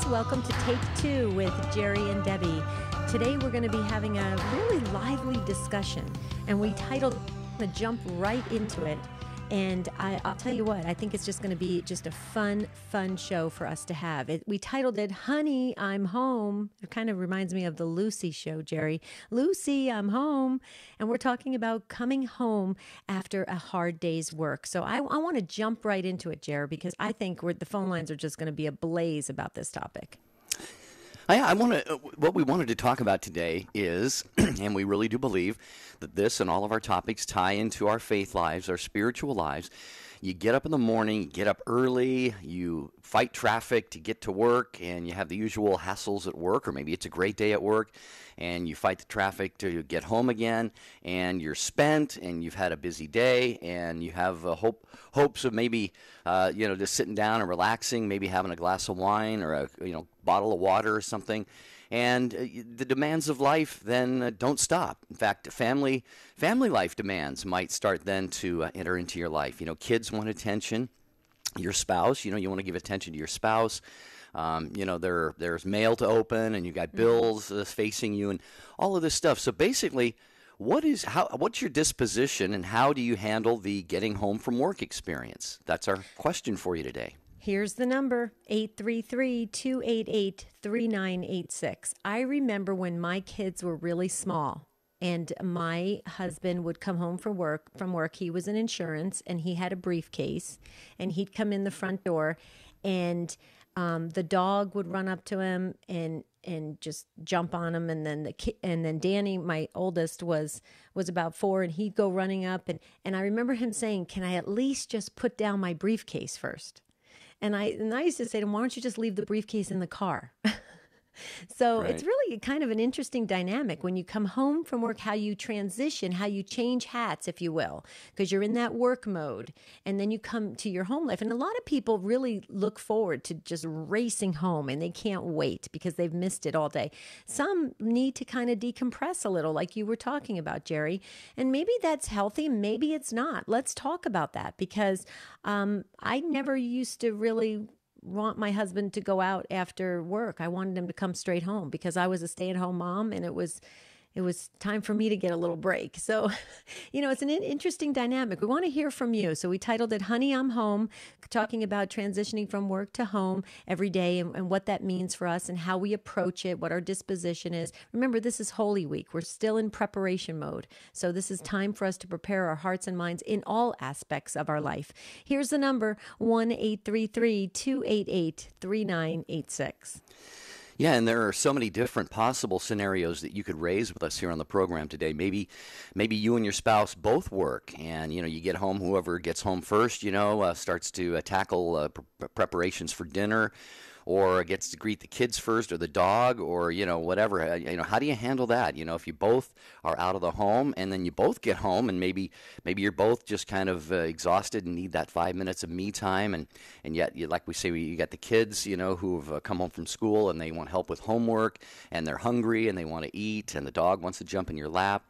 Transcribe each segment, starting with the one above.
friends. Welcome to Take Two with Jerry and Debbie. Today we're going to be having a really lively discussion, and we titled to jump right into it. And I'll tell you what, I think it's just going to be just a fun show for us to have. We titled it, Honey, I'm Home. It kind of reminds me of the Lucy show, Jerry. Lucy, I'm home. And we're talking about coming home after a hard day's work. So I want to jump right into it, Jerry, because I think the phone lines are just going to be ablaze about this topic. What we wanted to talk about today is, and we really do believe that this and all of our topics tie into our faith lives, our spiritual lives. You get up in the morning, you get up early, you fight traffic to get to work, and you have the usual hassles at work, or maybe it's a great day at work, and you fight the traffic to get home again, and you're spent, and you've had a busy day, and you have hopes of maybe, just sitting down and relaxing, maybe having a glass of wine or a bottle of water or something. And the demands of life then don't stop. In fact, family life demands might start then to enter into your life. Kids want attention. Your spouse, you want to give attention to your spouse. There's mail to open, and you've got bills facing you, and all of this stuff. So basically, what's your disposition, and how do you handle the getting home from work experience? That's our question for you today. Here's the number, 833-288-3986. I remember when my kids were really small and my husband would come home from work. He was in insurance and he had a briefcase, and he'd come in the front door, and the dog would run up to him and just jump on him, and then Danny, my oldest, was about 4, and he'd go running up, and I remember him saying, "Can I at least just put down my briefcase first?" And I used to say to him, "Why don't you just leave the briefcase in the car?" So Right. It's really kind of an interesting dynamic when you come home from work, how you transition, how you change hats, if you will, because you're in that work mode, and then you come to your home life. And a lot of people really look forward to just racing home, and they can't wait because they've missed it all day. Some need to kind of decompress a little, like you were talking about, Jerry, and maybe that's healthy, maybe it's not. Let's talk about that, because I never used to really want my husband to go out after work. I wanted him to come straight home because I was a stay-at-home mom, and it was time for me to get a little break. So, it's an interesting dynamic. We want to hear from you. So we titled it, Honey, I'm Home, talking about transitioning from work to home every day, and what that means for us and how we approach it, what our disposition is. Remember, this is Holy Week. We're still in preparation mode. So this is time for us to prepare our hearts and minds in all aspects of our life. Here's the number, 1-833-288-3986. Yeah, and there are so many different possible scenarios that you could raise with us here on the program today. Maybe you and your spouse both work, and you get home. Whoever gets home first, starts to tackle preparations for dinner, or gets to greet the kids first, or the dog, or whatever. How do you handle that? If you both are out of the home, and then you both get home, and maybe you're both just kind of exhausted and need that 5 minutes of me time, and yet, like we say, you got the kids, who've come home from school, and they want help with homework, and they're hungry, and they want to eat, and the dog wants to jump in your lap.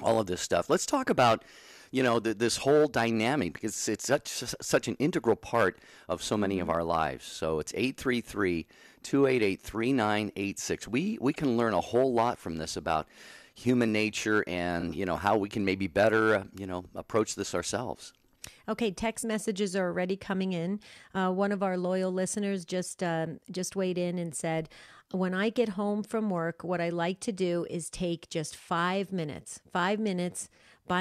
All of this stuff. Let's talk about this whole dynamic, because it's such an integral part of so many of our lives. So it's 833-288-3986. We can learn a whole lot from this about human nature, and how we can maybe better approach this ourselves. Okay, text messages are already coming in. One of our loyal listeners just weighed in and said, "When I get home from work, what I like to do is take just 5 minutes by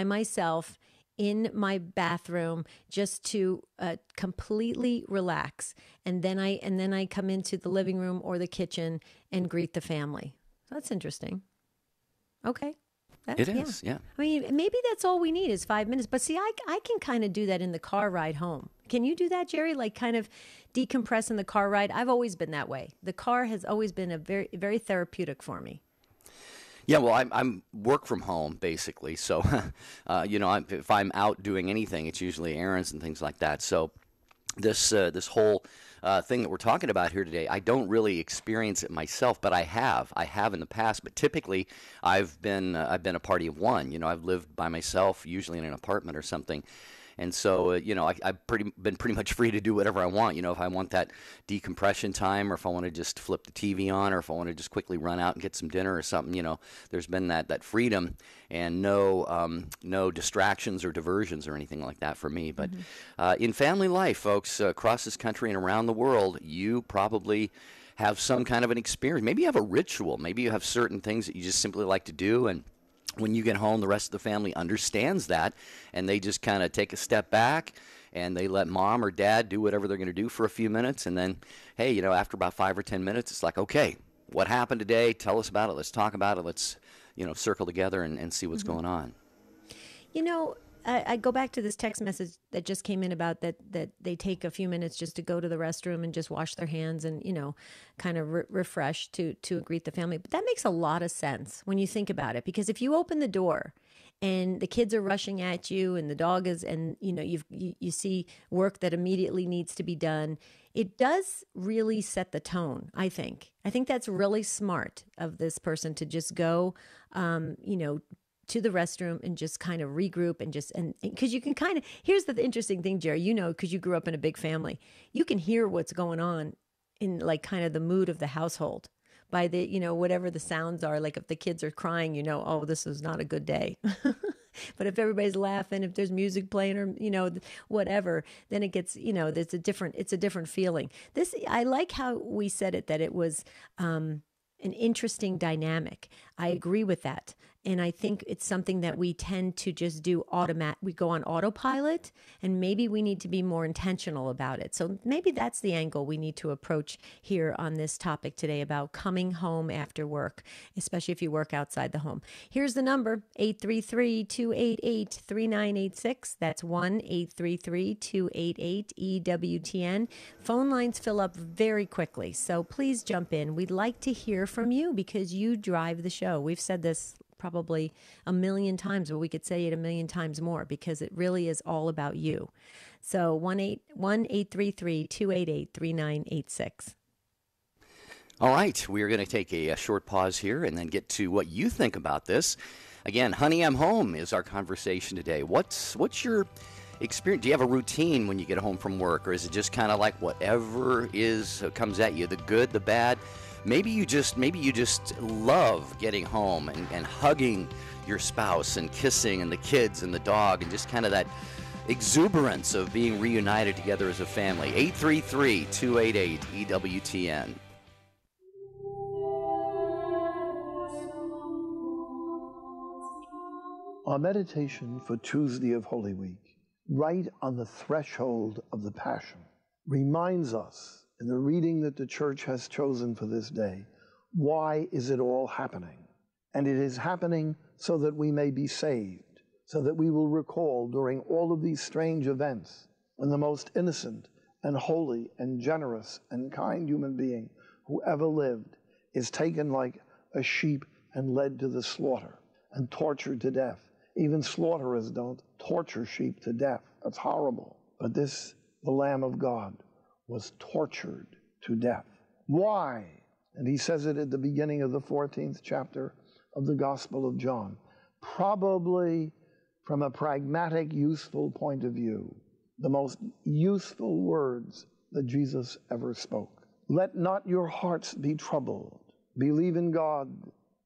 myself in my bathroom, just to completely relax, and then I come into the living room or the kitchen and greet the family." That's interesting. Okay. It is, yeah. I mean, maybe that's all we need is 5 minutes. But see, I can kind of do that in the car ride home. Can you do that, Jerry? Like kind of decompress in the car ride? I've always been that way. The car has always been a very, very therapeutic for me. Yeah, well, I'm work from home basically. So, if I'm out doing anything, it's usually errands and things like that. So, this whole thing that we're talking about here today, I don't really experience it myself, but I have in the past. But typically, I've been a party of one. I've lived by myself, usually in an apartment or something. And so, I've been pretty much free to do whatever I want. If I want that decompression time, or if I want to just flip the TV on, or if I want to just quickly run out and get some dinner or something, there's been that freedom and no distractions or diversions or anything like that for me. But in family life, folks, across this country and around the world, you probably have some kind of an experience. Maybe you have a ritual. Maybe you have certain things that you just simply like to do, and when you get home, the rest of the family understands that, and they just kind of take a step back, and they let mom or dad do whatever they're going to do for a few minutes, and then, hey, after about 5 or 10 minutes, it's like, okay, what happened today? Tell us about it. Let's talk about it. Let's, circle together and see what's going on. I go back to this text message that just came in about that they take a few minutes just to go to the restroom and just wash their hands and, kind of refresh to greet the family. But that makes a lot of sense when you think about it, because if you open the door and the kids are rushing at you and the dog is, and, you see work that immediately needs to be done, it does really set the tone, I think. I think that's really smart of this person to just go, to the restroom and just kind of regroup and because you can kind of, here's the interesting thing, Jerry, because you grew up in a big family, you can hear what's going on in like kind of the mood of the household by the, whatever the sounds are. Like if the kids are crying, oh, this is not a good day. But if everybody's laughing, if there's music playing or, whatever, then it gets, it's a different feeling. I like how we said it, that it was, an interesting dynamic. I agree with that. And I think it's something that we tend to just do we go on autopilot, and maybe we need to be more intentional about it. So maybe that's the angle we need to approach here on this topic today about coming home after work, especially if you work outside the home. Here's the number, 833-288-3986. That's 1-833-288-EWTN. Phone lines fill up very quickly, so please jump in. We'd like to hear from you because you drive the show. We've said this probably a million times, but we could say it a million times more because it really is all about you. So 1-833-288-3986. All right, we are going to take a short pause here and then get to what you think about this. Again, honey, I'm home is our conversation today. What's your experience? Do you have a routine when you get home from work, or is it just kind of like whatever comes at you, the good, the bad? Maybe you just love getting home and hugging your spouse and kissing and the kids and the dog and just kind of that exuberance of being reunited together as a family. 833-288-EWTN. Our meditation for Tuesday of Holy Week, right on the threshold of the Passion, reminds us in the reading that the Church has chosen for this day, why is it all happening? And it is happening so that we may be saved, so that we will recall during all of these strange events when the most innocent and holy and generous and kind human being who ever lived is taken like a sheep and led to the slaughter and tortured to death. Even slaughterers don't torture sheep to death. That's horrible. But this, the Lamb of God, was tortured to death. Why? And he says it at the beginning of the 14th chapter of the Gospel of John. Probably from a pragmatic, useful point of view, the most useful words that Jesus ever spoke. Let not your hearts be troubled. Believe in God.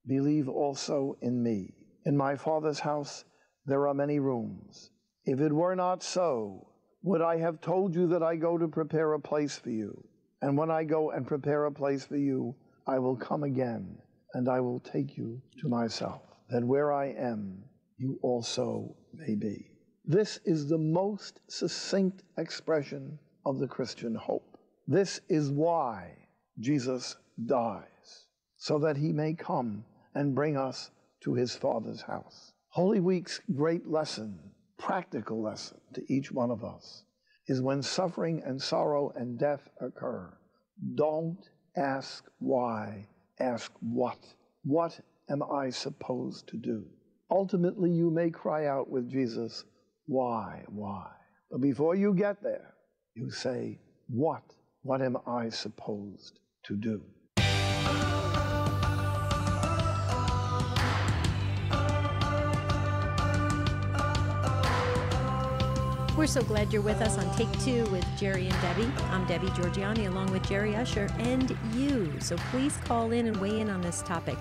Believe also in me. In my Father's house there are many rooms. If it were not so, would I have told you that I go to prepare a place for you? And when I go and prepare a place for you, I will come again, and I will take you to myself, that where I am, you also may be. This is the most succinct expression of the Christian hope. This is why Jesus dies, so that he may come and bring us to his Father's house. Holy Week's great lesson, practical lesson to each one of us, is when suffering and sorrow and death occur, don't ask why, ask what. What am I supposed to do? Ultimately, you may cry out with Jesus, why? But before you get there, you say, what am I supposed to do? We're so glad you're with us on Take Two with Jerry and Debbie. I'm Debbie Georgiani along with Jerry Usher and you. So please call in and weigh in on this topic.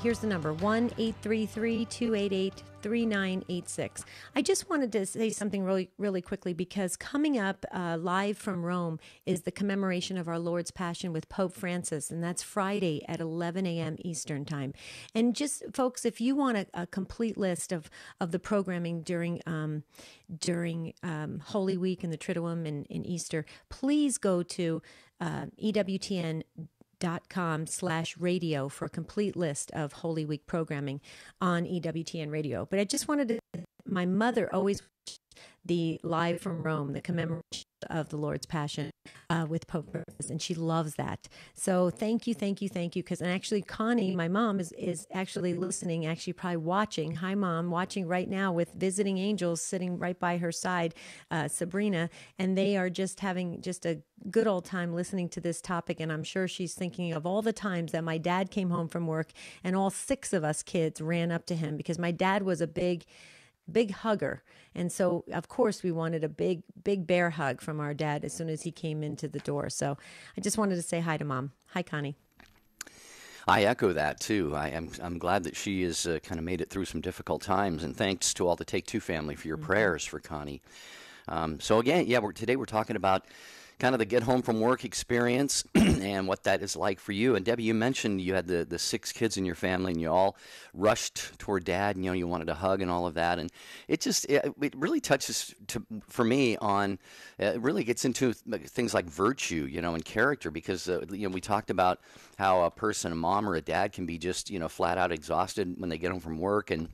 Here's the number, 1-833-288-3986. I just wanted to say something really, really quickly because coming up live from Rome is the commemoration of our Lord's Passion with Pope Francis, and that's Friday at 11 a.m. Eastern Time. And just, folks, if you want a complete list of the programming during Holy Week and the Triduum and Easter, please go to EWTN.com/radio for a complete list of Holy Week programming on EWTN radio. But I just wanted to, my mother always watched the Live from Rome, the commemoration of the Lord's Passion with Pope Francis, and she loves that. So thank you, because and actually Connie, my mom, is actually listening, actually probably watching. Hi, Mom, watching right now with visiting angels sitting right by her side, Sabrina, and they are just having just a good old time listening to this topic, and I'm sure she's thinking of all the times that my dad came home from work and all 6 of us kids ran up to him because my dad was a big hugger. And so, of course, we wanted a big bear hug from our dad as soon as he came into the door. So I just wanted to say hi to Mom. Hi, Connie. I echo that, too. I'm glad that she has kind of made it through some difficult times. And thanks to all the Take Two family for your prayers for Connie. So, again, today we're talking about kind of the get home from work experience and what that is like for you. And Debbie, you mentioned you had the 6 kids in your family and you all rushed toward Dad and, you wanted a hug and all of that. And it really touches for me on, it really gets into things like virtue, and character because, we talked about how a person, a mom or a dad can be just, flat out exhausted when they get home from work and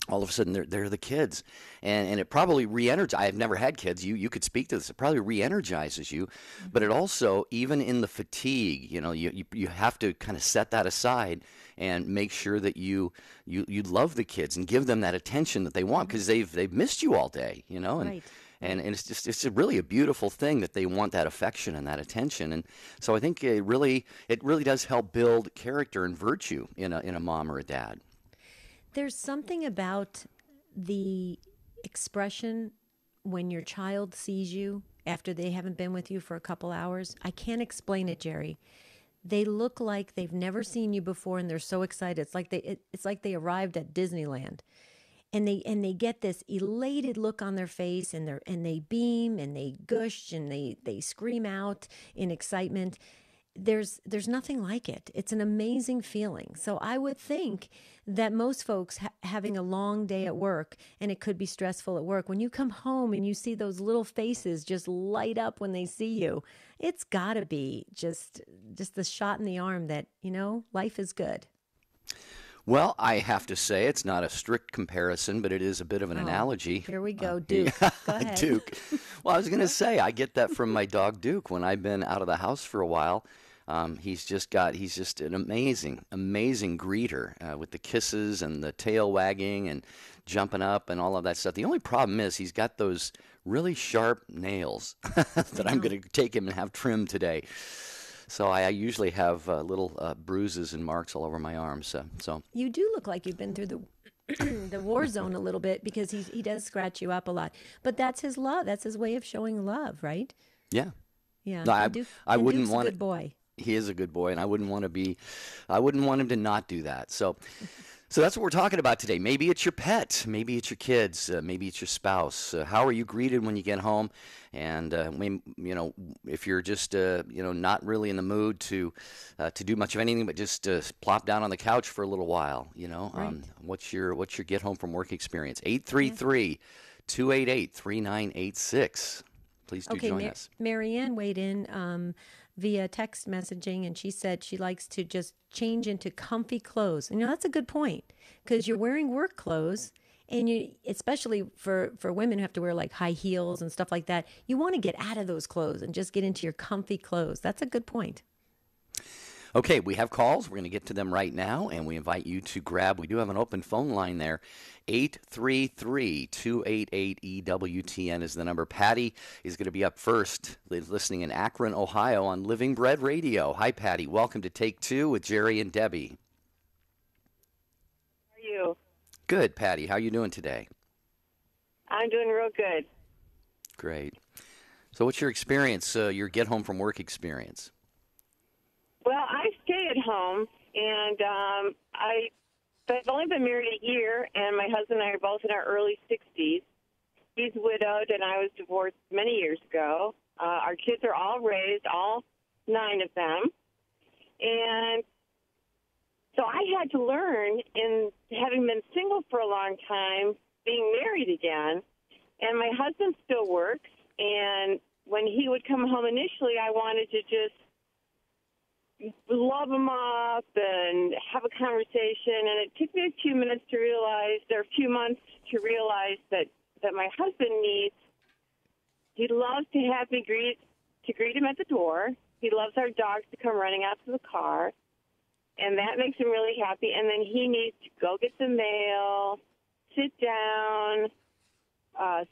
all of a sudden they're the kids and it probably re-energizes. I've never had kids. You could speak to this. It probably re-energizes you, but it also, even in the fatigue, you have to kind of set that aside and make sure that you love the kids and give them that attention that they want because they've missed you all day, and Right. And it's really a beautiful thing that they want that affection and that attention. And so I think it really does help build character and virtue in a mom or a dad. There's something about the expression when your child sees you after they haven't been with you for a couple hours. I can't explain it, Jerry. They look like they've never seen you before, and they're so excited. It's like they arrived at Disneyland, and they get this elated look on their face, and they beam and they gush and they scream out in excitement. There's nothing like it. It's an amazing feeling. So I would think that most folks having a long day at work, and it could be stressful at work, when you come home and you see those little faces just light up when they see you, it's got to be just the shot in the arm that, life is good. Well, I have to say it's not a strict comparison, but it is a bit of an analogy. Here we go, Duke. Go ahead. Duke. Well, I was going to say, I get that from my dog Duke when I've been out of the house for a while. He's just an amazing greeter with the kisses and the tail wagging and jumping up and all of that stuff. The only problem is he's got those really sharp nails that I'm going to take him and have trimmed today. So I usually have little bruises and marks all over my arms. So you do look like you've been through the war zone a little bit because he does scratch you up a lot. But that's his love. That's his way of showing love, right? Yeah. Yeah. No, I wouldn't Duke's want a good boy. He is a good boy, and I wouldn't want him to not do that. So that's what we're talking about today. Maybe it's your pet, maybe it's your kids, maybe it's your spouse. How are you greeted when you get home? And if you're just not really in the mood to do much of anything, but just plop down on the couch for a little while, Right. What's your get home from work experience? 833-288-3986. Please do join us. Marianne weighed in via text messaging, and she said she likes to just change into comfy clothes. And that's a good point because you're wearing work clothes, and you, especially for women who have to wear like high heels and stuff like that, you want to get out of those clothes and just get into your comfy clothes. That's a good point. Okay, we have calls. We're going to get to them right now, and we invite you to grab. We do have an open phone line there. 833-288-EWTN is the number. Patty is going to be up first, listening in Akron, Ohio on Living Bread Radio. Hi, Patty. Welcome to Take Two with Jerry and Debbie. How are you? Good, Patty. How are you doing today? I'm doing real good. Great. So what's your experience, your get home from work experience? Well, I stay at home, and I've only been married a year, and my husband and I are both in our early 60s. He's widowed, and I was divorced many years ago. Our kids are all raised, all 9 of them. And so I had to learn, in having been single for a long time, being married again. And my husband still works, and when he would come home initially, I wanted to just love him up and have a conversation. And it took me a few minutes to realize, or a few months to realize that my husband needs, he loves to have me greet him at the door. He loves our dogs to come running out to the car, and that makes him really happy. And then he needs to go get the mail, sit down,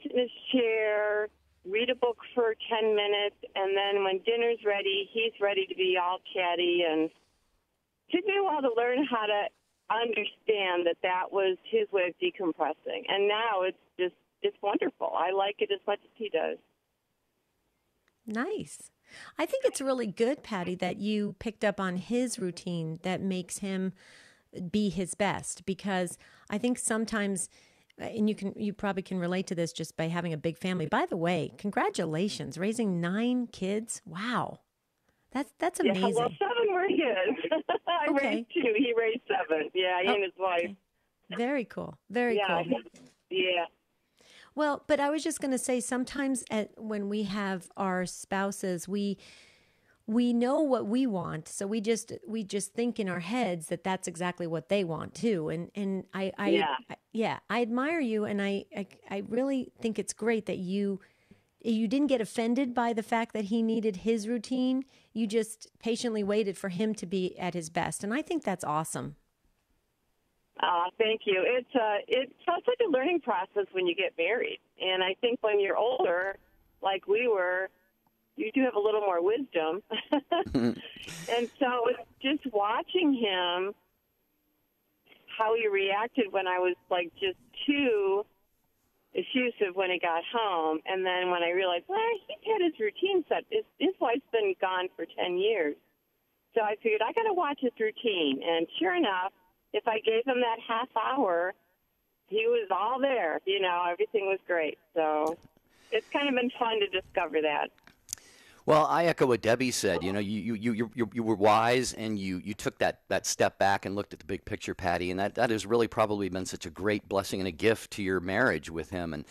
sit in his chair, read a book for 10 minutes, and then when dinner's ready, he's ready to be all chatty. And it took me a while to learn how to understand that was his way of decompressing. And now it's wonderful. I like it as much as he does. Nice. I think it's really good, Patty, that you picked up on his routine that makes him be his best, because I think sometimes, and you probably can relate to this just by having a big family. By the way, congratulations, raising 9 kids. Wow. That's amazing. Yeah, well, 7 were his. I raised 2. He raised 7. Yeah, he and his wife. Okay. Very cool. Very cool. Yeah. Well, but I was just going to say, sometimes when we have our spouses, we know what we want, so we just think in our heads that that's exactly what they want too. And I admire you, and I really think it's great that you didn't get offended by the fact that he needed his routine. You just patiently waited for him to be at his best, and I think that's awesome. Thank you. It's such a learning process when you get married. And I think when you're older, like we were, you do have a little more wisdom. And so it's just watching him, how he reacted when I was like just too effusive when he got home. And then when I realized, well, he's had his routine set. His wife's been gone for 10 years. So I figured I got to watch his routine. And sure enough, if I gave him that half hour, he was all there. You know, everything was great. So it's kind of been fun to discover that. Well, I echo what Debbie said. You know, you were wise, and you took that step back and looked at the big picture, Patty, and that has really probably been such a great blessing and a gift to your marriage with him. And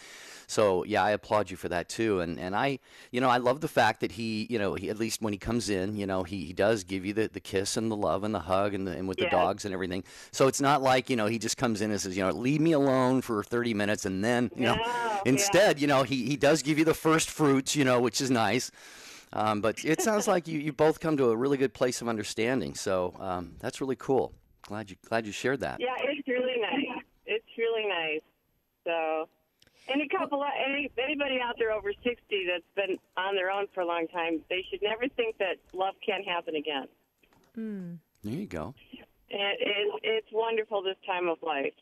so, yeah, I applaud you for that too. And I love the fact that he at least when he comes in, he does give you the kiss and the love and the hug and with the dogs and everything. So it's not like, he just comes in and says, leave me alone for 30 minutes. And then, instead, he does give you the first fruits, which is nice. But it sounds like you both come to a really good place of understanding. So that's really cool. Glad you shared that. Yeah, it's really nice. It's really nice. So, anybody out there over 60 that's been on their own for a long time, they should never think that love can't happen again. Mm. There you go. It's wonderful this time of life.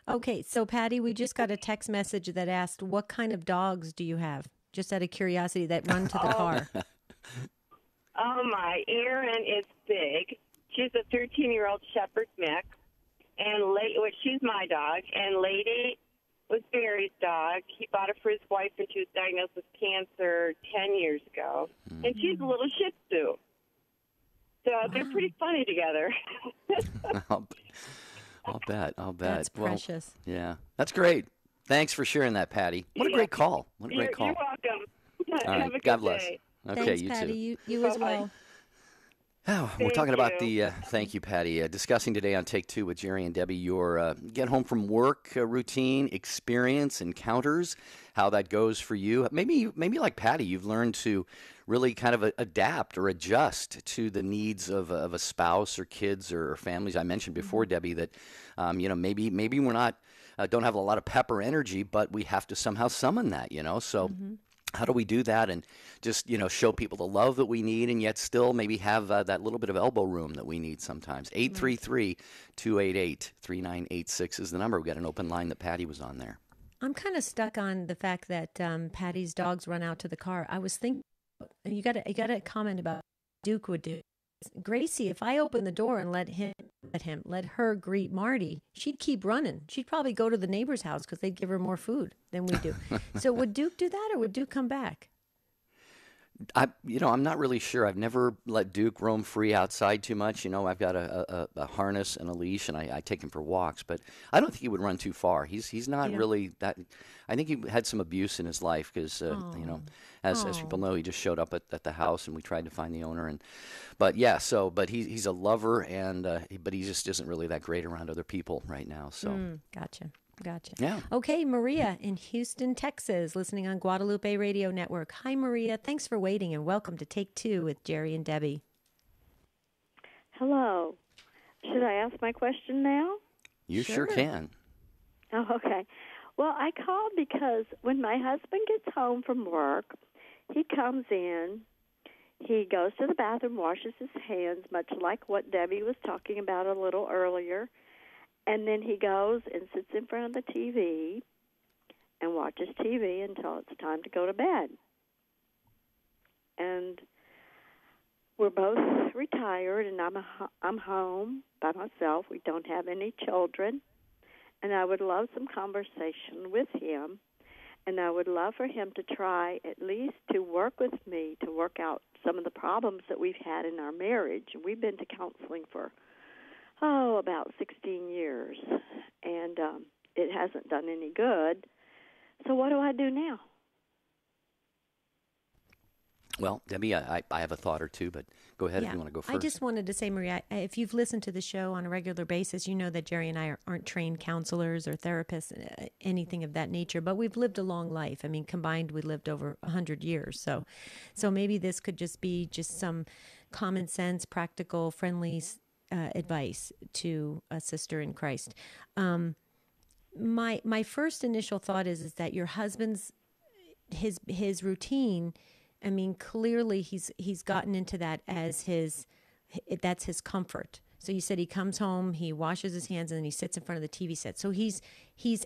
Okay, so Patty, we just got a text message that asked, what kind of dogs do you have? Just out of curiosity, that run to the car. Oh, my. Erin is big. She's a 13-year-old shepherd mix. And she's my dog. And Lady was Barry's dog. He bought her for his wife when she was diagnosed with cancer 10 years ago. Mm-hmm. And she's a little Shih Tzu. So they're pretty funny together. I'll bet. That's precious. Yeah, that's great. Thanks for sharing that, Patty. What a great call. What a great call. You're welcome. All right. Have a good God bless. day. Okay, Thanks, you Patty. too. You as well. Oh, we're talking about thank you, Patty. Discussing today on Take Two with Jerry and Debbie your get home from work routine, experience, encounters, how that goes for you. Maybe like Patty, you've learned to really kind of adapt or adjust to the needs of a spouse or kids or families. I mentioned before, Debbie, that maybe we're not don't have a lot of pep or energy, but we have to somehow summon that. So. Mm-hmm. How do we do that and just, show people the love that we need and yet still maybe have that little bit of elbow room that we need sometimes? 833-288-3986 is the number. We've got an open line that Patty was on there. I'm kind of stuck on the fact that Patty's dogs run out to the car. I was thinking, you got to comment about what Duke would do. Gracie, if I open the door and let her greet Marty, she'd keep running. She'd probably go to the neighbor's house because they'd give her more food than we do. So would Duke do that, or would Duke come back? I'm not really sure. I've never let Duke roam free outside too much. I've got a harness and a leash, and I take him for walks. But I don't think he would run too far. He's not really that. I think he had some abuse in his life because as people know, he just showed up at the house, and we tried to find the owner. But he's a lover, but he just isn't really that great around other people right now. So Gotcha. Yeah. Okay, Maria in Houston, Texas, listening on Guadalupe Radio Network. Hi, Maria. Thanks for waiting, and welcome to Take Two with Jerry and Debbie. Hello. Should I ask my question now? You sure can. Oh, okay. Well, I called because when my husband gets home from work, he comes in, he goes to the bathroom, washes his hands, much like what Debbie was talking about a little earlier. And then he goes and sits in front of the TV and watches TV until it's time to go to bed. And we're both retired, and I'm home by myself. We don't have any children. And I would love some conversation with him. And I would love for him to try at least to work with me to work out some of the problems that we've had in our marriage. We've been to counseling for about 16 years, and it hasn't done any good. So what do I do now? Well, Debbie, I have a thought or two, but go ahead if you want to go first. I just wanted to say, Maria, if you've listened to the show on a regular basis, you know that Jerry and I aren't trained counselors or therapists, anything of that nature, but we've lived a long life. I mean, combined, we lived over 100 years. So maybe this could just be some common sense, practical, friendly advice to a sister in Christ. My first initial thought is that your husband's his routine. I mean, clearly he's gotten into that as that's his comfort. So you said he comes home, he washes his hands, and then he sits in front of the TV set. So he's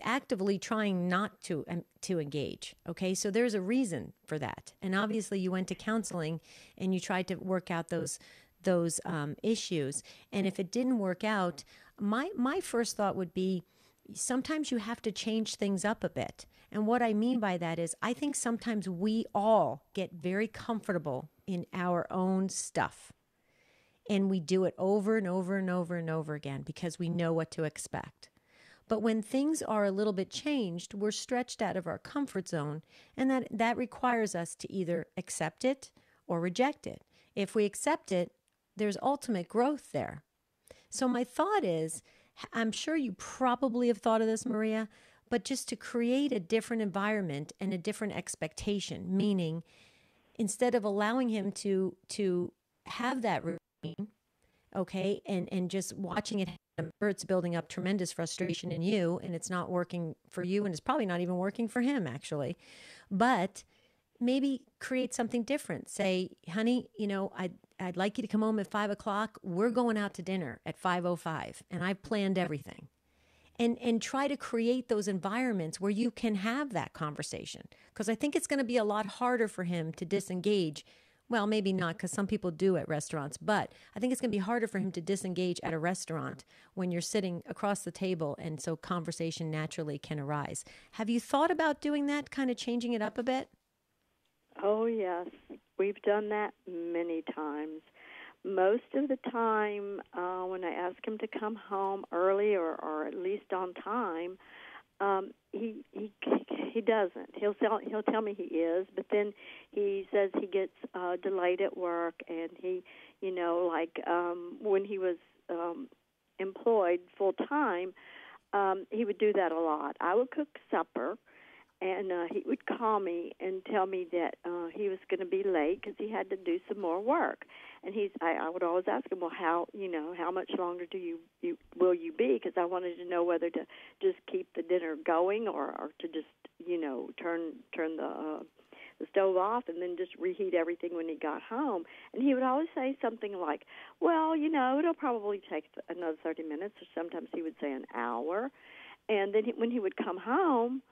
actively trying not to engage. Okay, so there's a reason for that, and obviously you went to counseling and you tried to work out those issues. And if it didn't work out, my first thought would be sometimes you have to change things up a bit. And what I mean by that is I think sometimes we all get very comfortable in our own stuff. And we do it over and over and over and over again because we know what to expect. But when things are a little bit changed, we're stretched out of our comfort zone, and that requires us to either accept it or reject it. If we accept it, there's ultimate growth there. So my thought is, I'm sure you probably have thought of this, Maria, but just to create a different environment and a different expectation, meaning instead of allowing him to have that routine, okay, and just watching it happen, it's building up tremendous frustration in you, and it's not working for you, and it's probably not even working for him, actually. But maybe create something different. Say, honey, I'd like you to come home at 5 o'clock. We're going out to dinner at 5:05, and I've planned everything. And try to create those environments where you can have that conversation. Because I think it's going to be a lot harder for him to disengage. Well, maybe not, because some people do at restaurants. But I think it's going to be harder for him to disengage at a restaurant when you're sitting across the table, and so conversation naturally can arise. Have you thought about doing that, kind of changing it up a bit? Oh, yes. We've done that many times. Most of the time, when I ask him to come home early or at least on time, he doesn't. He'll tell me he is, but then he says he gets delayed at work, and he, when he was employed full time, he would do that a lot. I would cook supper, and he would call me and tell me that he was going to be late because he had to do some more work. And I would always ask him, well, how much longer will you be? Because I wanted to know whether to just keep the dinner going or to just turn the stove off and then just reheat everything when he got home. And he would always say something like, well, it'll probably take another 30 minutes, or sometimes he would say an hour. And then when he would come home,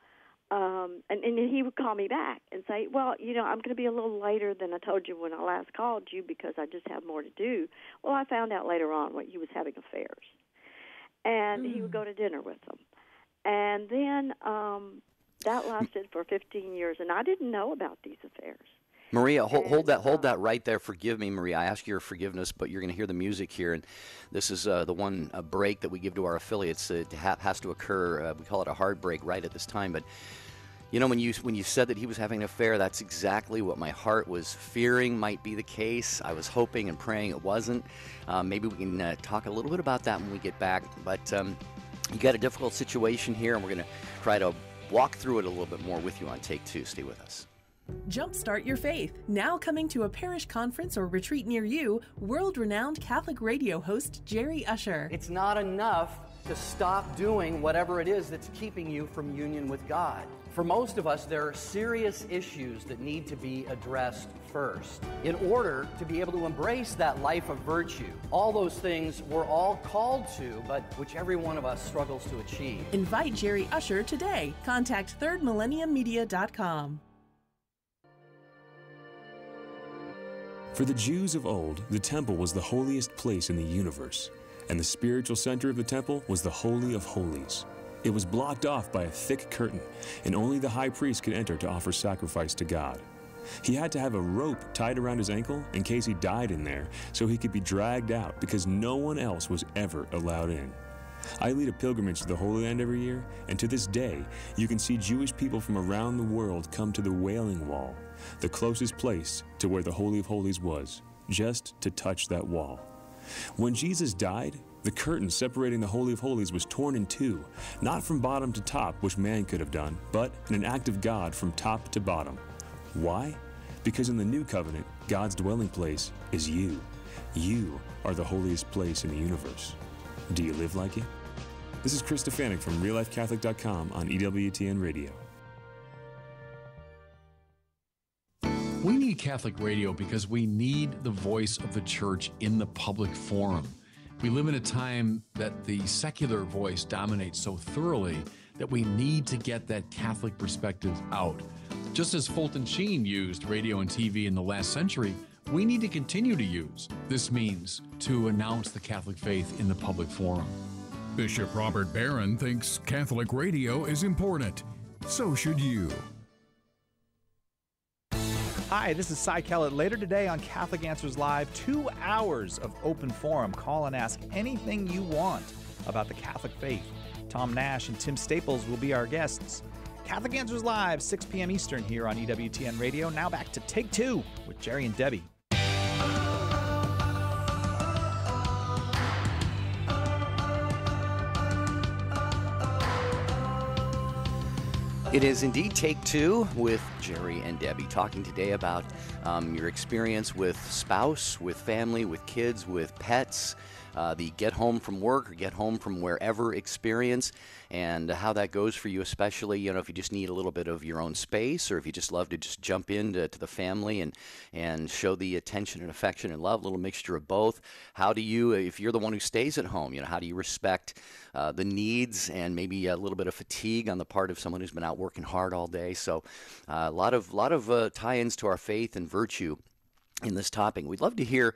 And he would call me back and say, well, I'm going to be a little later than I told you when I last called you because I just have more to do. Well, I found out later on he was having affairs. And he would go to dinner with them. And then that lasted for 15 years, and I didn't know about these affairs. Maria, hold that right there. Forgive me, Maria. I ask your forgiveness, but you're going to hear the music here, and this is the one break that we give to our affiliates. It has to occur. We call it a hard break right at this time. But when you said that he was having an affair, that's exactly what my heart was fearing might be the case. I was hoping and praying it wasn't. Maybe we can talk a little bit about that when we get back. But you got a difficult situation here, and we're going to try to walk through it a little bit more with you on Take Two. Stay with us. Jumpstart your faith. Now coming to a parish conference or retreat near you, world-renowned Catholic radio host Jerry Usher. It's not enough to stop doing whatever it is that's keeping you from union with God. For most of us, there are serious issues that need to be addressed first in order to be able to embrace that life of virtue. All those things we're all called to, but which every one of us struggles to achieve. Invite Jerry Usher today. Contact thirdmillenniummedia.com. For the Jews of old, the temple was the holiest place in the universe, and the spiritual center of the temple was the Holy of Holies. It was blocked off by a thick curtain, and only the high priest could enter to offer sacrifice to God. He had to have a rope tied around his ankle in case he died in there, so he could be dragged out because no one else was ever allowed in. I lead a pilgrimage to the Holy Land every year, and to this day, you can see Jewish people from around the world come to the Wailing Wall, the closest place to where the Holy of Holies was, just to touch that wall. When Jesus died, the curtain separating the Holy of Holies was torn in two, not from bottom to top, which man could have done, but in an act of God from top to bottom. Why? Because in the new covenant, God's dwelling place is you. You are the holiest place in the universe. Do you live like it? This is Chris Stefanik from RealLifeCatholic.com on EWTN Radio. We need Catholic radio because we need the voice of the church in the public forum. We live in a time that the secular voice dominates so thoroughly that we need to get that Catholic perspective out. Just as Fulton Sheen used radio and TV in the last century, we need to continue to use this means to announce the Catholic faith in the public forum. Bishop Robert Barron thinks Catholic radio is important. So should you. Hi, this is Cy Kellett. Later today on Catholic Answers Live, 2 hours of open forum. Call and ask anything you want about the Catholic faith. Tom Nash and Tim Staples will be our guests. Catholic Answers Live, 6 p.m. Eastern here on EWTN Radio. Now back to Take Two with Jerry and Debbie. It is indeed Take Two with Jerry and Debbie, talking today about your experience with spouse, with family, with kids, with pets, the get home from work or get home from wherever experience, and how that goes for you, especially, if you just need a little bit of your own space, or if you just love to just jump into the family and show the attention and affection and love, a little mixture of both. How do you, if you're the one who stays at home, how do you respect the needs and maybe a little bit of fatigue on the part of someone who's been out working hard all day? So a lot of tie-ins to our faith and virtue in this topic. We'd love to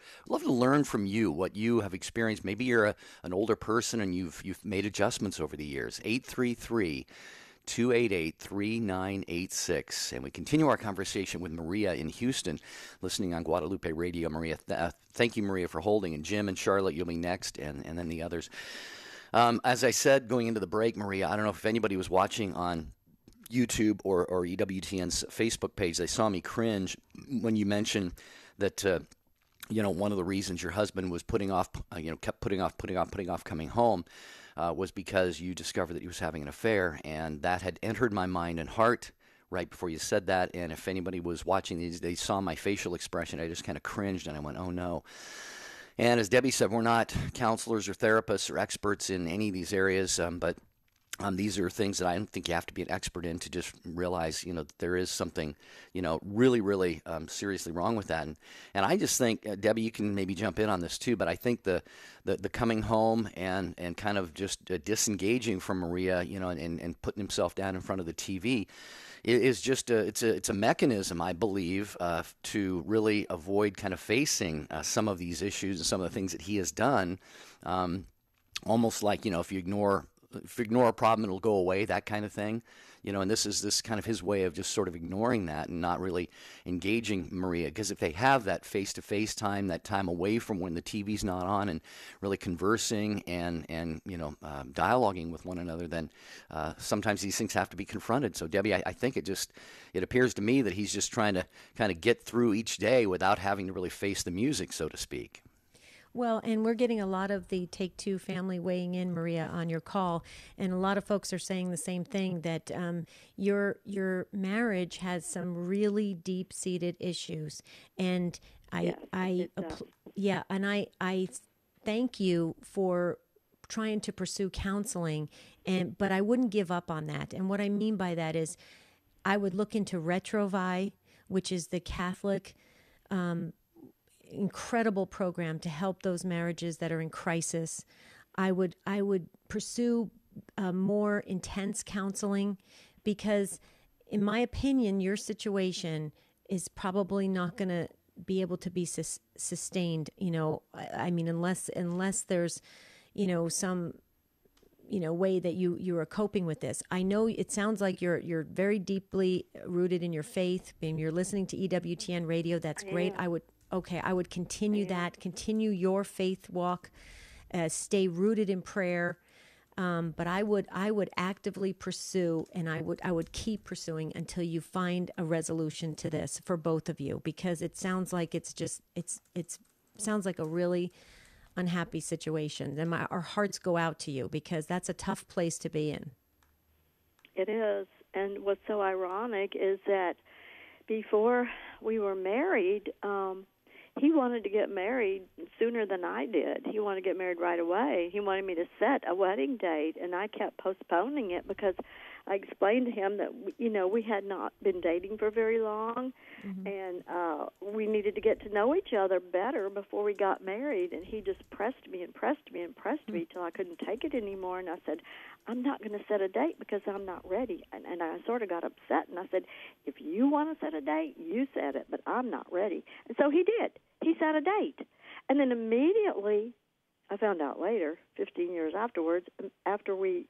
learn from you what you have experienced. Maybe you're an older person and you've made adjustments over the years. 833-288-3986. And we continue our conversation with Maria in Houston, listening on Guadalupe Radio. Maria, thank you, Maria, for holding. And Jim and Charlotte, you'll be next, and then the others. As I said, going into the break, Maria, I don't know if anybody was watching on YouTube or EWTN's Facebook page. They saw me cringe when you mentioned that, one of the reasons your husband was kept putting off coming home was because you discovered that he was having an affair, and that had entered my mind and heart right before you said that. And if anybody was watching these, they saw my facial expression. I just kind of cringed, and I went, oh, no. And as Debbie said, we're not counselors or therapists or experts in any of these areas, but These are things that I don't think you have to be an expert in to just realize, that there is something, really, really seriously wrong with that. And I just think, Debbie, you can maybe jump in on this too, but I think the coming home and kind of just disengaging from Maria, and putting himself down in front of the TV is just it's a mechanism, I believe, to really avoid kind of facing some of these issues and some of the things that he has done. Almost like, if you ignore a problem, it'll go away, that kind of thing. And this kind of his way of just sort of ignoring that and not really engaging Maria. Because if they have that face-to-face time, that time away from when the TV's not on and really conversing and dialoguing with one another, then sometimes these things have to be confronted. So, Debbie, I think it appears to me that he's just trying to kind of get through each day without having to really face the music, so to speak. Well, and we're getting a lot of the Take Two family weighing in, Maria, on your call, and a lot of folks are saying the same thing, that your marriage has some really deep-seated issues, and I thank you for trying to pursue counseling, but I wouldn't give up on that. And what I mean by that is, I would look into Retrovi, which is the Catholic incredible program to help those marriages that are in crisis. I would pursue more intense counseling, because in my opinion, your situation is probably not going to be able to be sustained. I mean, unless there's, some, way that you are coping with this. I know it sounds like you're very deeply rooted in your faith, and you're listening to EWTN radio. That's great. I would continue that, continue your faith walk, stay rooted in prayer. But I would actively pursue, and I would keep pursuing until you find a resolution to this for both of you, because it sounds like it sounds like a really unhappy situation. And our hearts go out to you, because that's a tough place to be in. It is. And what's so ironic is that before we were married, he wanted to get married sooner than I did. He wanted to get married right away. He wanted me to set a wedding date, and I kept postponing it because I explained to him that, we had not been dating for very long, and we needed to get to know each other better before we got married. And he just pressed me and pressed me and pressed me till I couldn't take it anymore. And I said, I'm not going to set a date because I'm not ready. And I sort of got upset, and I said, if you want to set a date, you set it, but I'm not ready. And so he did. He set a date. And then immediately, I found out later, 15 years afterwards, after we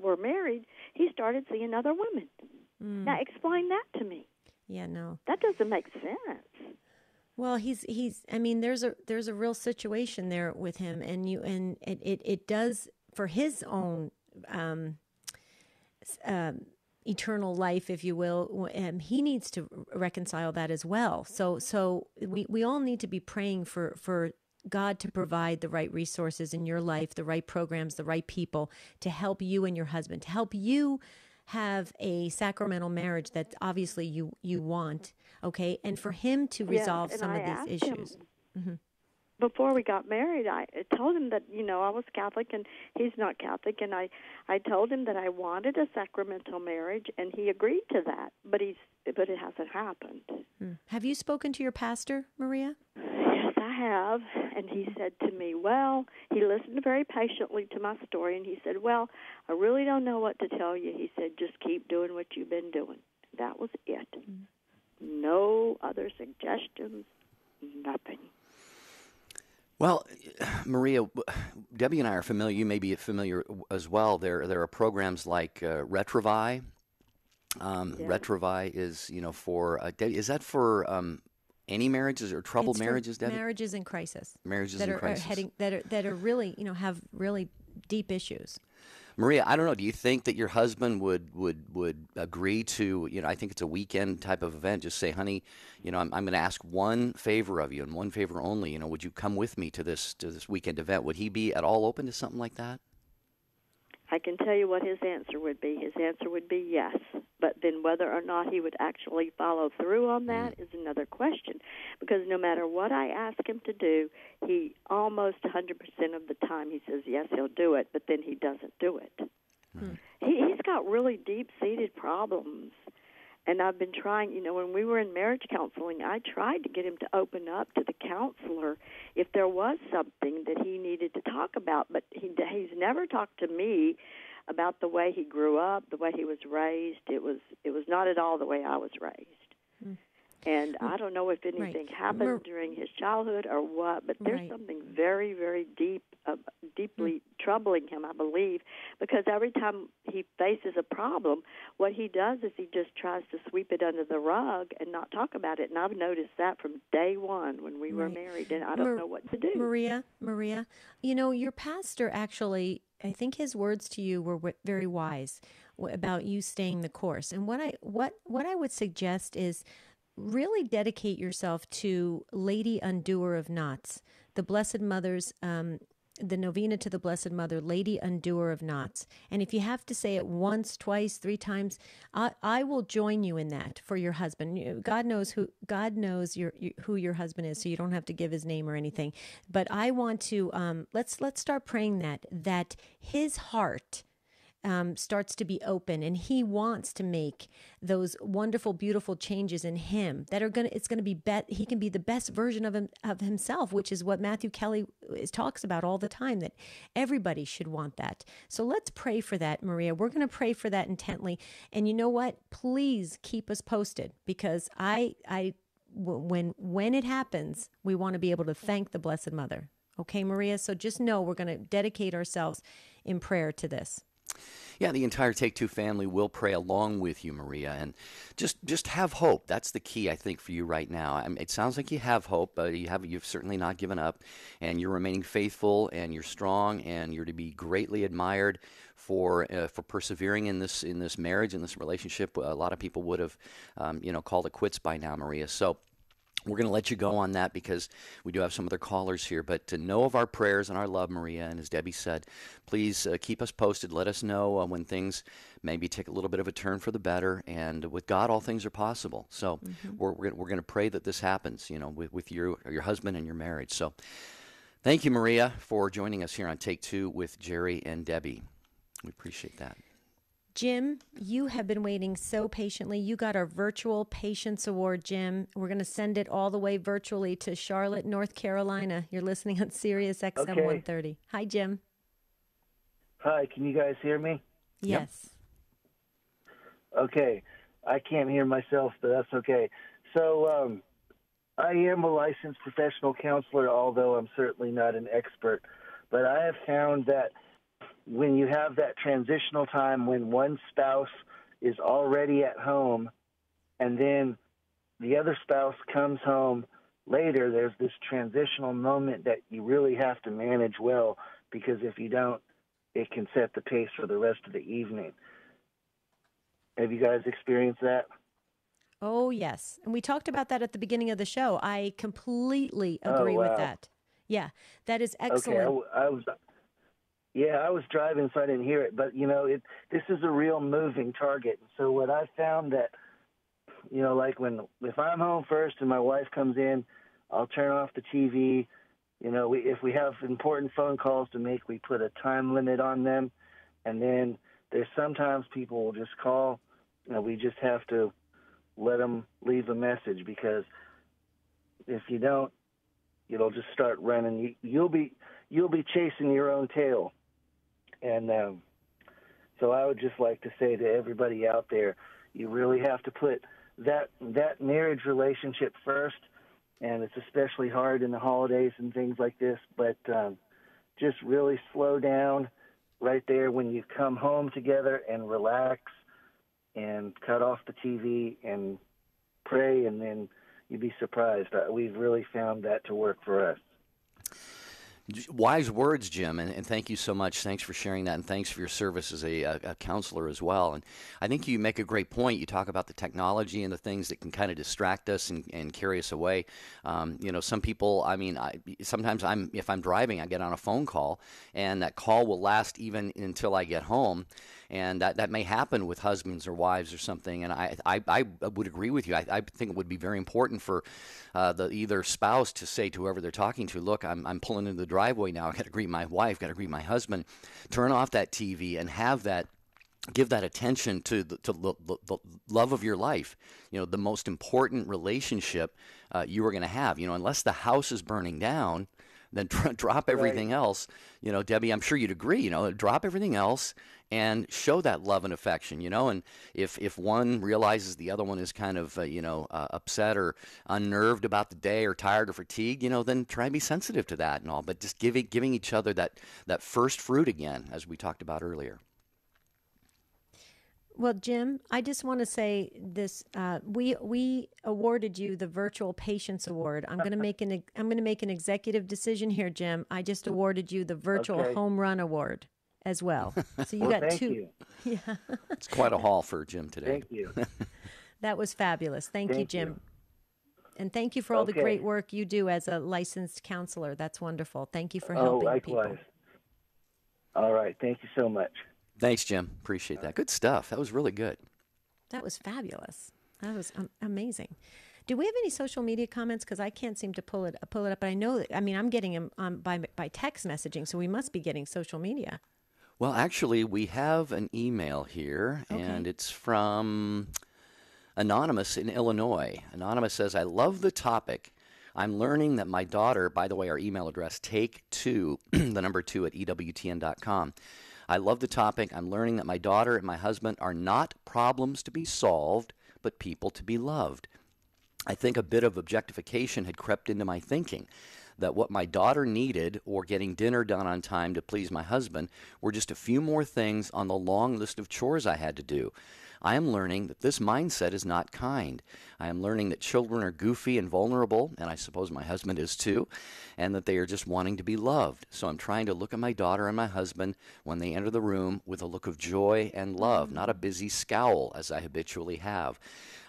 were married, he started seeing other women. Now, explain that to me. Yeah, no. That doesn't make sense. Well, he's. I mean, there's a real situation there with him, and it does, for his own eternal life, if you will. He needs to reconcile that as well. So we all need to be praying for God to provide the right resources in your life, the right programs, the right people to help you and your husband, to help you have a sacramental marriage that obviously you want, okay? And for him to resolve some of these issues. Before we got married, I told him that, I was Catholic and he's not Catholic, and I told him that I wanted a sacramental marriage, and he agreed to that, but it hasn't happened. Have you spoken to your pastor, Maria? Yes, I have, and he said to me, he listened very patiently to my story, and he said, I really don't know what to tell you. He said, just keep doing what you've been doing. That was it. No other suggestions, nothing. Well, Maria, Debbie and I are familiar. You may be familiar as well. There are programs like Retrovi. Retrovi is, for is that for any marriages or troubled marriages, Debbie? Marriages in crisis. Marriages in crisis. That are really, have really deep issues. Maria, I don't know. Do you think that your husband would agree to, I think it's a weekend type of event. Just say, honey, I'm going to ask one favor of you and one favor only. Would you come with me to this weekend event? Would he be at all open to something like that? I can tell you what his answer would be. His answer would be yes. But then whether or not he would actually follow through on that is another question. Because no matter what I ask him to do, he almost 100% of the time he says, yes, he'll do it, but then he doesn't do it. He's got really deep-seated problems. And I've been trying, when we were in marriage counseling, I tried to get him to open up to the counselor if there was something that he needed to talk about. But he's never talked to me about the way he grew up, the way he was raised. It was not at all the way I was raised. And I don't know if anything happened during his childhood or what, but there's something very, very deeply troubling him, I believe, because every time he faces a problem, what he does is he just tries to sweep it under the rug and not talk about it. And I've noticed that from day one when we were married, and I don't know what to do. Maria, your pastor actually, I think his words to you were very wise about you staying the course. And what I would suggest is really dedicate yourself to Lady Undoer of Knots, the Blessed Mother's, the novena to the Blessed Mother, Lady Undoer of Knots. And if you have to say it once, twice, 3 times, I will join you in that for your husband. God knows who your husband is, so you don't have to give his name or anything. But I want to let's start praying that his heart starts to be open, and he wants to make those wonderful, beautiful changes in him that are it's going to be he can be the best version of himself, which is what Matthew Kelly talks about all the time, that everybody should want that. So let's pray for that, Maria. We're going to pray for that intently. And you know what? Please keep us posted, because when it happens, we want to be able to thank the Blessed Mother. Okay, Maria? So just know we're going to dedicate ourselves in prayer to this. Yeah, the entire Take Two family will pray along with you, Maria, and just have hope. That's the key, I think, for you right now. I mean, it sounds like you have hope, but you've certainly not given up, and you're remaining faithful, and you're strong, and you're to be greatly admired for persevering in this marriage, in this relationship. A lot of people would have, called it quits by now, Maria. So we're going to let you go on that because we do have some other callers here. But to know of our prayers and our love, Maria, and as Debbie said, please keep us posted. Let us know when things maybe take a little bit of a turn for the better. And with God, all things are possible. So we're going to pray that this happens, with your husband and your marriage. So thank you, Maria, for joining us here on Take Two with Jerry and Debbie. We appreciate that. Jim, you have been waiting so patiently. You got our virtual patience award, Jim. We're going to send it all the way virtually to Charlotte, North Carolina. You're listening on Sirius XM 130. Hi, Jim. Hi, can you guys hear me? Yes. Yep. Okay. I can't hear myself, but that's okay. So I am a licensed professional counselor, although I'm certainly not an expert. But I have found that when you have that transitional time when one spouse is already at home and then the other spouse comes home later, there's this transitional moment that you really have to manage well, because if you don't, it can set the pace for the rest of the evening. Have you guys experienced that? Oh, yes. And we talked about that at the beginning of the show. I completely agree with that. Yeah, that is excellent. Okay, I was driving, so I didn't hear it. But, this is a real moving target. So what I found that, like if I'm home first and my wife comes in, I'll turn off the TV. If we have important phone calls to make, we put a time limit on them. And then there's sometimes people will just call. We just have to let them leave a message, because if you don't, it'll just start running. You'll be chasing your own tail. And so I would just like to say to everybody out there, you really have to put that marriage relationship first, and it's especially hard in the holidays and things like this, but just really slow down right there when you come home together and relax and cut off the TV and pray, and then you'd be surprised. We've really found that to work for us. Wise words, Jim, and thank you so much. Thanks for sharing that, and thanks for your service as a counselor as well. And I think you make a great point. You talk about the technology and the things that can kind of distract us and carry us away. Some people, sometimes if I'm driving, I get on a phone call, and that call will last even until I get home. And that may happen with husbands or wives or something. And I would agree with you. I think it would be very important for the either spouse to say to whoever they're talking to, look, I'm pulling into the driveway now. I got to greet my wife, got to greet my husband. Turn off that TV and have that give that attention to the love of your life, the most important relationship you are going to have. Unless the house is burning down, then drop everything else. Debbie, I'm sure you'd agree, drop everything else and show that love and affection, and if one realizes the other one is kind of, upset or unnerved about the day or tired or fatigued, then try and be sensitive to that and all, but just giving each other that first fruit again, as we talked about earlier. Well, Jim, I just want to say this: we awarded you the Virtual Patience Award. I'm going to make an executive decision here, Jim. I just awarded you the Virtual Home Run Award as well. So you got thank two. You. Yeah, it's quite a haul for Jim today. Thank you. That was fabulous. Thank you, Jim. And thank you for all the great work you do as a licensed counselor. That's wonderful. Thank you for helping people. All right. Thank you so much. Thanks, Jim. Appreciate that. Good stuff. That was really good. That was fabulous. That was amazing. Do we have any social media comments? Because I can't seem to pull it up. But I know that, I'm getting them by text messaging, so we must be getting social media. Well, actually, we have an email here, and it's from Anonymous in Illinois. Anonymous says, I love the topic. I'm learning that my daughter, by the way, our email address, take2, the number 2 at EWTN.com. I love the topic. I'm learning that my daughter and my husband are not problems to be solved, but people to be loved. I think a bit of objectification had crept into my thinking, that what my daughter needed, or getting dinner done on time to please my husband, were just a few more things on the long list of chores I had to do. I am learning that this mindset is not kind. I am learning that children are goofy and vulnerable, and I suppose my husband is too, and that they are just wanting to be loved. So I'm trying to look at my daughter and my husband when they enter the room with a look of joy and love, not a busy scowl as I habitually have.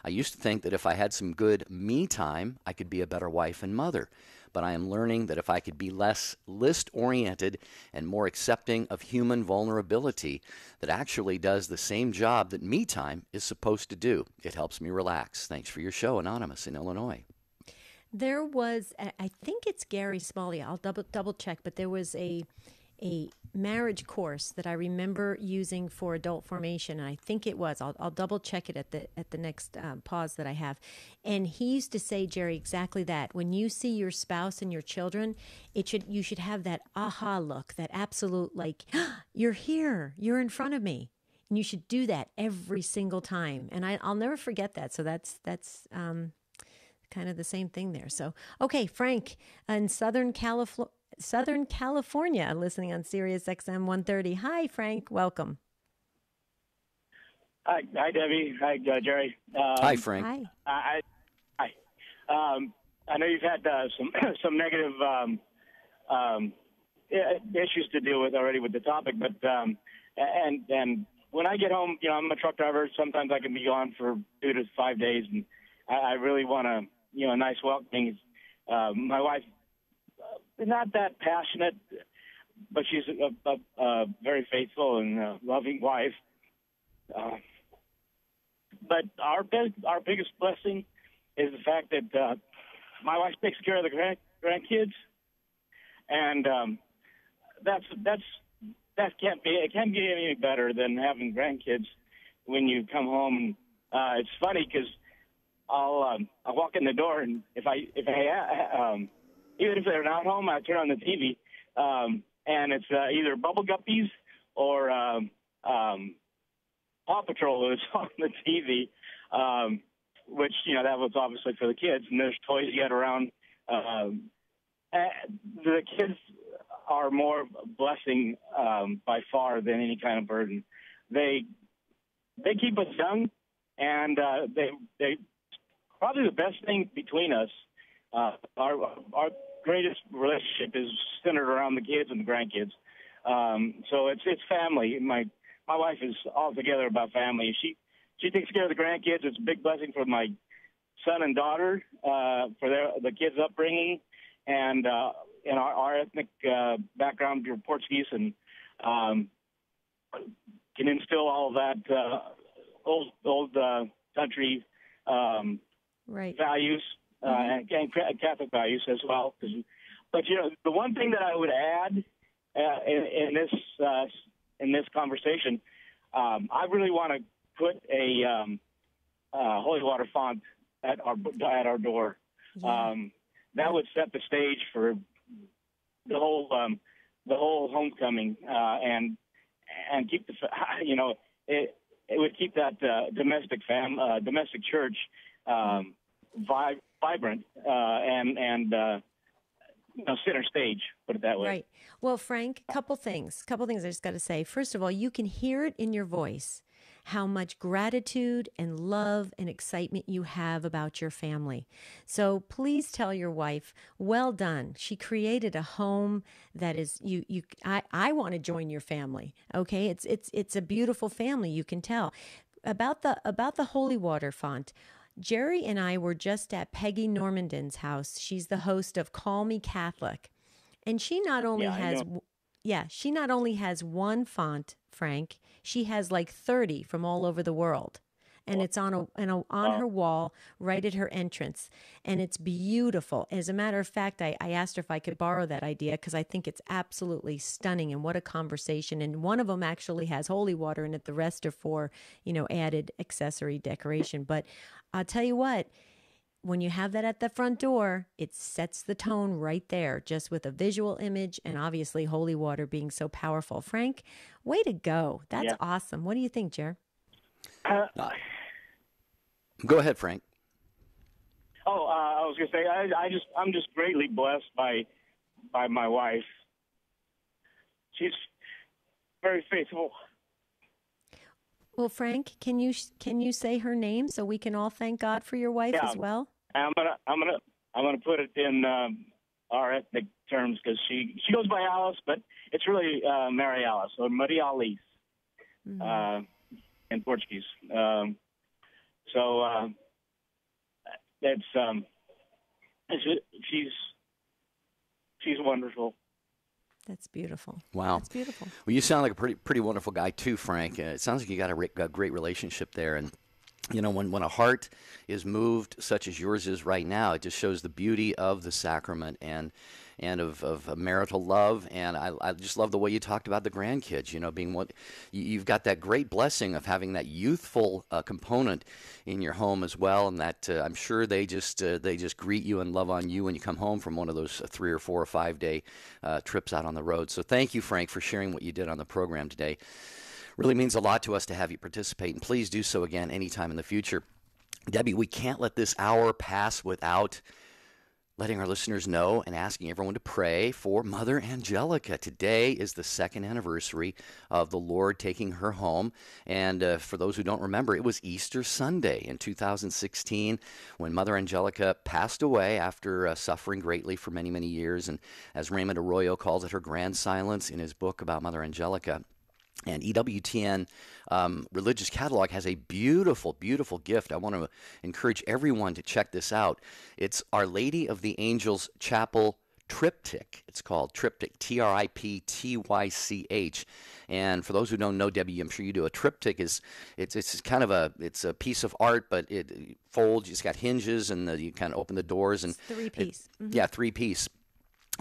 I used to think that if I had some good me time, I could be a better wife and mother. But I am learning that if I could be less list-oriented and more accepting of human vulnerability, that actually does the same job that me time is supposed to do. It helps me relax. Thanks for your show, Anonymous in Illinois. There was, I think it's Gary Smalley. I'll double check, but there was a marriage course that I remember using for adult formation, and I think it was. I'll double check it at the next pause that I have. And he used to say, Jerry, exactly that. When you see your spouse and your children, you should have that aha look, that absolute you're here, you're in front of me, and you should do that every single time. And I'll never forget that. So that's kind of the same thing there. So okay, Frank in Southern California, listening on Sirius XM 130. Hi, Frank. Welcome. Hi, Debbie. Hi, Jerry. Hi, Frank. Hi. Hi. I know you've had some negative issues to deal with already with the topic, but and when I get home, I'm a truck driver. Sometimes I can be gone for 2 to 5 days, and I really want a nice welcoming. My wife. Not that passionate, but she's a very faithful and loving wife. But our biggest blessing is the fact that my wife takes care of the grandkids, and that can't be any better than having grandkids when you come home. It's funny because I'll walk in the door, and if I even if they're not home, I turn on the TV, and it's either Bubble Guppies or Paw Patrol is on the TV, which, that was obviously for the kids, and there's toys yet around. The kids are more blessing by far than any kind of burden. They keep us young, and they probably the best thing between us. Our greatest relationship is centered around the kids and the grandkids. So it's family. My wife is all together about family. She takes care of the grandkids. It's a big blessing for my son and daughter for the kids' upbringing, and our ethnic background. We're Portuguese, and can instill all of that old country values. And Catholic values as well. But the one thing that I would add in this conversation, I really want to put a holy water font at our door. Yeah. That would set the stage for the whole homecoming, and keep it would keep that domestic church vibrant, and center stage, put it that way. Right. Well, Frank, couple things I just got to say. First of all, you can hear it in your voice how much gratitude and love and excitement you have about your family. So please tell your wife, well done. She created a home that is I want to join your family. Okay? It's a beautiful family, you can tell. About the holy water font. Jerry and I were just at Peggy Normanden's house. She's the host of Call Me Catholic. And she not only has one font, Frank, she has like 30 from all over the world. And it's on her wall right at her entrance. And it's beautiful. As a matter of fact, I asked her if I could borrow that idea because I think it's absolutely stunning. And what a conversation. And one of them actually has holy water in it. The rest are for, added accessory decoration. But I'll tell you what, when you have that at the front door, it sets the tone right there, just with a visual image and obviously holy water being so powerful. Frank, way to go. That's awesome. What do you think, Jer? Go ahead, Frank. I was going to say, I'm just greatly blessed by my wife. She's very faithful. Well, Frank, can you say her name so we can all thank God for your wife as well? I'm gonna put it in our ethnic terms because she goes by Alice, but it's really Mary Alice or Maria Alice in Portuguese. She's wonderful. That's beautiful. Wow. That's beautiful. Well, you sound like a pretty wonderful guy too, Frank. It sounds like you got a great relationship there. And, when a heart is moved such as yours is right now, it just shows the beauty of the sacrament and of marital love. And I just love the way you talked about the grandkids, being what you've got that great blessing of having that youthful component in your home as well. And that I'm sure they just greet you and love on you when you come home from one of those 3 or 4 or 5 day trips out on the road. So thank you, Frank, for sharing what you did on the program today. Really means a lot to us to have you participate, and please do so again anytime in the future. Debbie, we can't let this hour pass without letting our listeners know and asking everyone to pray for Mother Angelica. Today is the 2nd anniversary of the Lord taking her home. And for those who don't remember, it was Easter Sunday in 2016 when Mother Angelica passed away after suffering greatly for many, many years. And as Raymond Arroyo calls it, her grand silence in his book about Mother Angelica. And EWTN Religious Catalog has a beautiful, beautiful gift. I want to encourage everyone to check this out. It's Our Lady of the Angels Chapel Triptych. It's called Triptych, Triptych. And for those who don't know, Debbie, I'm sure you do, a triptych is it's kind of a piece of art, but it folds. It's got hinges, and you kind of open the doors. And it's 3-piece. Yeah, 3-piece.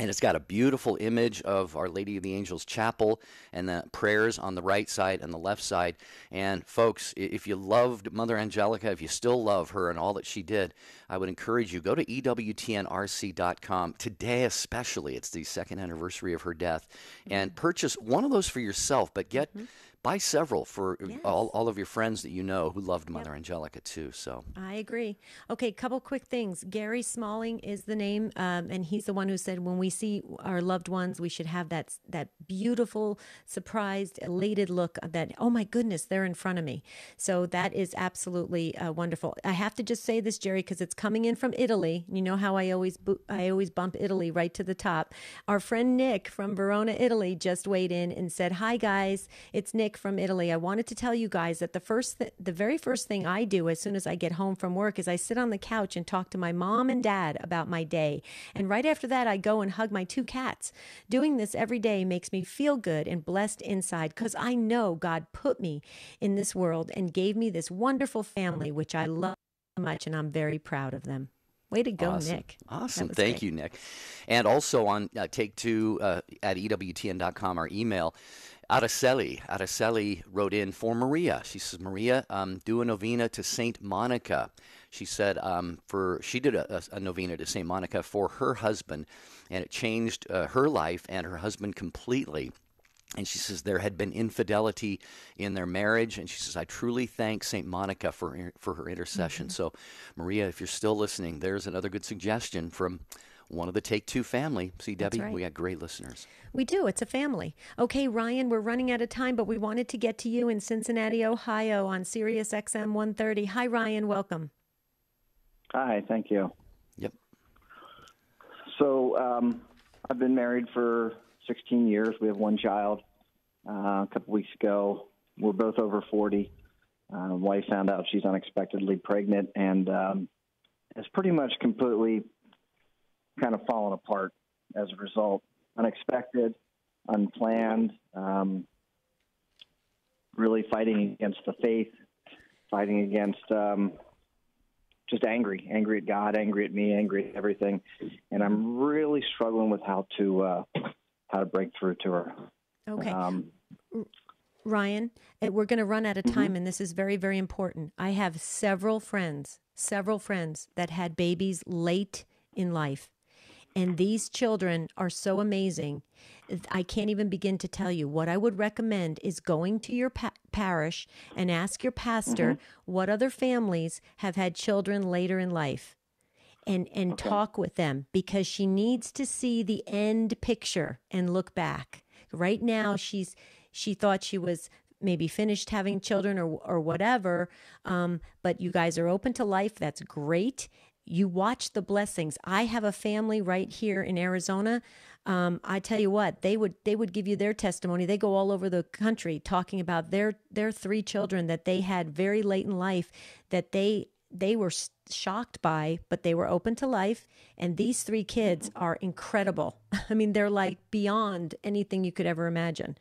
And it's got a beautiful image of Our Lady of the Angels Chapel and the prayers on the right side and the left side. And folks, if you loved Mother Angelica, if you still love her and all that she did, I would encourage you, go to EWTNRC.com. Today especially, it's the 2nd anniversary of her death. And purchase one of those for yourself, but buy several for all of your friends that you know who loved Mother Angelica too. So I agree. Okay, couple quick things. Gary Smalling is the name, and he's the one who said when we see our loved ones, we should have that beautiful, surprised, elated look that, oh my goodness, they're in front of me. So that is absolutely wonderful. I have to just say this, Jerry, because it's coming in from Italy. You know how I always bump Italy right to the top. Our friend Nick from Verona, Italy, just weighed in and said, "Hi guys, it's Nick from Italy. I wanted to tell you guys that the very first thing I do as soon as I get home from work is I sit on the couch and talk to my mom and dad about my day. And right after that, I go and hug my 2 cats. Doing this every day makes me feel good and blessed inside because I know God put me in this world and gave me this wonderful family, which I love so much, and I'm very proud of them." Way to go, awesome. Nick. Awesome. Thank you, Nick. And also on Take 2 at EWTN.com, our email, Araceli wrote in for Maria. She says, Maria, do a novena to Saint Monica. She said she did a novena to Saint Monica for her husband, and it changed her life and her husband completely. And she says there had been infidelity in their marriage, and she says, I truly thank St. Monica for her intercession. Mm-hmm. So, Maria, if you're still listening, there's another good suggestion from one of the Take Two family. See, Debbie, we got great listeners. We do. It's a family. Okay, Ryan, we're running out of time, but we wanted to get to you in Cincinnati, Ohio on Sirius XM 130. Hi, Ryan. Welcome. Hi. Thank you. Yep. So I've been married for 16 years. We have one child. A couple weeks ago, we're both over 40. Wife found out she's unexpectedly pregnant and has pretty much completely kind of fallen apart as a result. Unexpected, unplanned, really fighting against the faith, fighting against just angry at God, angry at me, angry at everything. And I'm really struggling with how to break through to her. Okay. Ryan, we're going to run out of time, and this is very, very important. I have several friends that had babies late in life. And these children are so amazing. I can't even begin to tell you. What I would recommend is going to your parish and ask your pastor what other families have had children later in life. And talk with them, because she needs to see the end picture and look back. Right now, she thought she was maybe finished having children or whatever, but you guys are open to life. That's great. You watch the blessings. I have a family right here in Arizona. I tell you what, they would give you their testimony. They go all over the country talking about their 3 children that they had very late in life that they were shocked by, but they were open to life. And these 3 kids are incredible. I mean, they're like beyond anything you could ever imagine.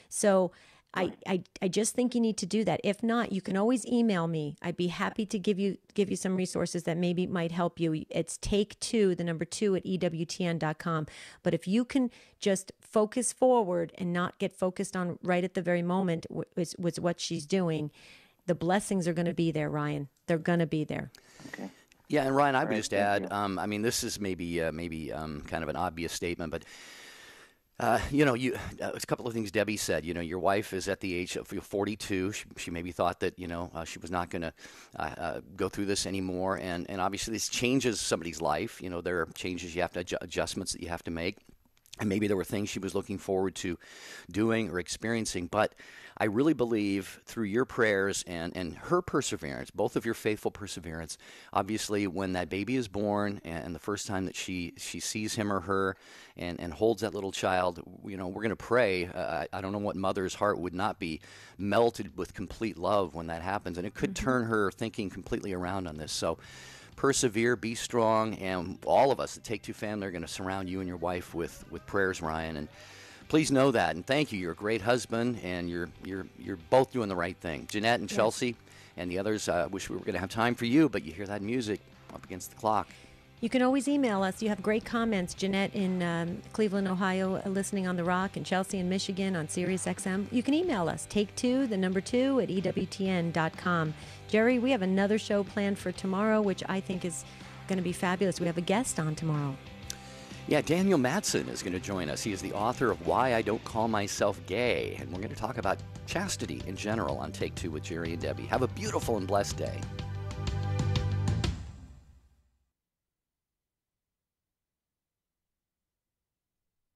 So I just think you need to do that. If not, you can always email me. I'd be happy to give you some resources that maybe might help you. It's take2, the number 2 at EWTN.com. But if you can just focus forward and not get focused on right at the very moment was what she's doing, the blessings are going to be there, Ryan. They're going to be there. Okay. Yeah, and Ryan, I would just add, I mean, this is maybe kind of an obvious statement, but a couple of things Debbie said. Your wife is at the age of 42. She maybe thought that, she was not going to go through this anymore. And obviously this changes somebody's life. There are changes you have to, adjustments that you have to make. And maybe there were things she was looking forward to doing or experiencing. But I really believe through your prayers and her perseverance, both of your faithful perseverance, obviously when that baby is born and the first time that she sees him or her and holds that little child, we're going to pray. I don't know what mother's heart would not be melted with complete love when that happens. And it could turn her thinking completely around on this. So persevere, be strong, and all of us, the Take Two family, are going to surround you and your wife with prayers, Ryan. And please know that, and thank you. You're a great husband, and you're both doing the right thing. Jeanette and Chelsea and the others, wish we were going to have time for you, but you hear that music up against the clock. You can always email us. You have great comments. Jeanette in Cleveland, Ohio, listening on The Rock, and Chelsea in Michigan on Sirius XM. You can email us, take2, the number 2, at EWTN.com. Jerry, we have another show planned for tomorrow, which I think is going to be fabulous. We have a guest on tomorrow. Yeah, Daniel Mattson is going to join us. He is the author of Why I Don't Call Myself Gay, and we're going to talk about chastity in general on Take Two with Jerry and Debbie. Have a beautiful and blessed day.